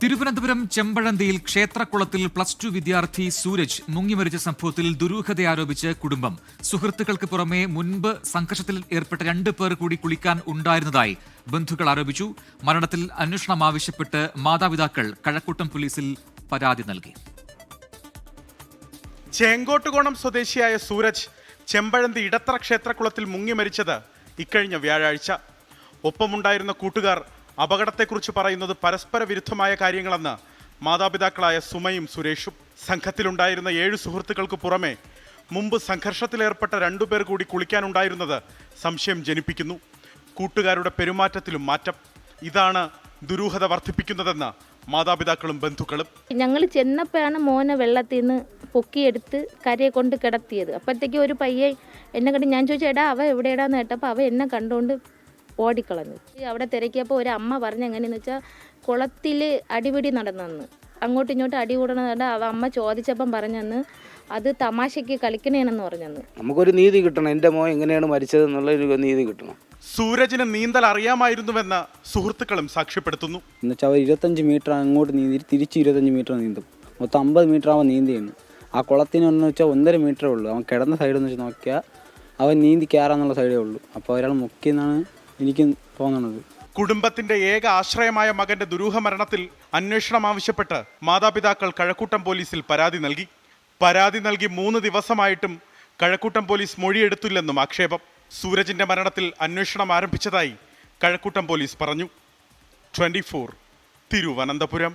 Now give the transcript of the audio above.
തിരുവനന്തപുരം ചെമ്പഴന്തിയിൽ ക്ഷേത്രക്കുളത്തിൽ +2 വിദ്യാർത്ഥി സൂരജ് മുങ്ങിമരിച്ച സംഭവത്തിൽ ദുരൂഹത ആരോപിച്ച് കുടുംബം. സുഹൃത്തുക്കൾക്ക് പുറമെ മുൻപ് സംഘർഷത്തിൽ ഏർപ്പെട്ട 2 പേർ കൂടി കുളിക്കാൻ ഉണ്ടായിരുന്നതായി ബന്ധുക്കൾ ആരോപിച്ചു. മരണത്തിൽ അന്വേഷണം ആവശ്യപ്പെട്ട് മാതാപിതാക്കൾ കഴക്കൂട്ടം പോലീസിൽ പരാതി നൽകി. ചേങ്കോട്ടുകോണം സ്വദേശിയായ സൂരജ് ചെമ്പഴന്തി ഇടത്തറ ക്ഷേത്രക്കുളത്തിൽ മുങ്ങിമരിച്ചത് ഇക്കഴിഞ്ഞ വ്യാഴാഴ്ച. ഒപ്പമുണ്ടായിരുന്ന കൂട്ടുകാർ അപകടത്തെക്കുറിച്ച് പറയുന്നത് പരസ്പര വിരുദ്ധമായ കാര്യങ്ങളെന്ന് മാതാപിതാക്കളായ സുമയും സുരേഷും. സംഘത്തിലുണ്ടായിരുന്ന 7 സുഹൃത്തുക്കൾക്ക് പുറമെ മുമ്പ് സംഘർഷത്തിലേർപ്പെട്ട 2 പേർ കൂടി കുളിക്കാനുണ്ടായിരുന്നത് സംശയം ജനിപ്പിക്കുന്നു. കൂട്ടുകാരുടെ പെരുമാറ്റത്തിലും മാറ്റം. ഇതാണ് ദുരൂഹത വർദ്ധിപ്പിക്കുന്നതെന്ന് മാതാപിതാക്കളും ബന്ധുക്കളും. ഞങ്ങൾ ചെന്നപ്പോഴാണ് മോനെ വെള്ളത്തിൽ നിന്ന് പൊക്കിയെടുത്ത് കരയെ കൊണ്ട് കിടത്തിയത്. അപ്പോഴത്തേക്ക് ഒരു പയ്യെ എന്നെ കണ്ട് ഞാൻ ചോദിച്ചു, എടാ അവ എവിടെയിടാന്ന് കേട്ടപ്പോൾ അവ എന്നെ കണ്ടുകൊണ്ട് ഓടിക്കളഞ്ഞു. അവിടെ തിരക്കിയപ്പോൾ ഒരു അമ്മ പറഞ്ഞ എങ്ങനെയെന്ന് വെച്ചാൽ കുളത്തിൽ അടിപിടി നടന്നെന്ന്, അങ്ങോട്ടും ഇങ്ങോട്ടും അടി കൂടണമെന്ന് അമ്മ ചോദിച്ചപ്പം പറഞ്ഞെന്ന് അത് തമാശയ്ക്ക് കളിക്കണേനെന്ന് പറഞ്ഞെന്ന്. നമുക്കൊരു നീതി കിട്ടണം, എൻ്റെ മോൻ എങ്ങനെയാണ് മരിച്ചത് എന്നുള്ള നീതി കിട്ടണം. സൂരജിന് നീന്തൽ അറിയാമായിരുന്നുവെന്ന് സുഹൃത്തുക്കളും സാക്ഷ്യപ്പെടുത്തുന്നു. എന്നുവെച്ചാൽ അവർ 25 മീറ്റർ അങ്ങോട്ട് നീന്തി തിരിച്ച് 25 മീറ്റർ നീന്തും. മൊത്തം 50 മീറ്റർ അവൻ നീന്തിയാണ്. ആ കുളത്തിനെന്ന് വെച്ചാൽ 1.5 മീറ്ററേ ഉള്ളൂ. അവൻ കിടന്ന സൈഡെന്ന് വെച്ച് നോക്കിയാൽ അവൻ നീന്തി കയറാന്നുള്ള സൈഡേ ഉള്ളൂ. അപ്പോൾ ഒരാൾ മുക്കിയെന്നാണ് എനിക്ക് തോന്നുന്നത്. കുടുംബത്തിന്റെ ഏക ആശ്രയമായ മകന്റെ ദുരൂഹ മരണത്തിൽ അന്വേഷണം ആവശ്യപ്പെട്ട് മാതാപിതാക്കൾ കഴക്കൂട്ടം പോലീസിൽ പരാതി നൽകി. പരാതി നൽകി 3 ദിവസമായിട്ടും കഴക്കൂട്ടം പോലീസ് മൊഴിയെടുത്തില്ലെന്നും ആക്ഷേപം. സൂരജിന്റെ മരണത്തിൽ അന്വേഷണം ആരംഭിച്ചതായി കഴക്കൂട്ടം പോലീസ് പറഞ്ഞു. 24 തിരുവനന്തപുരം.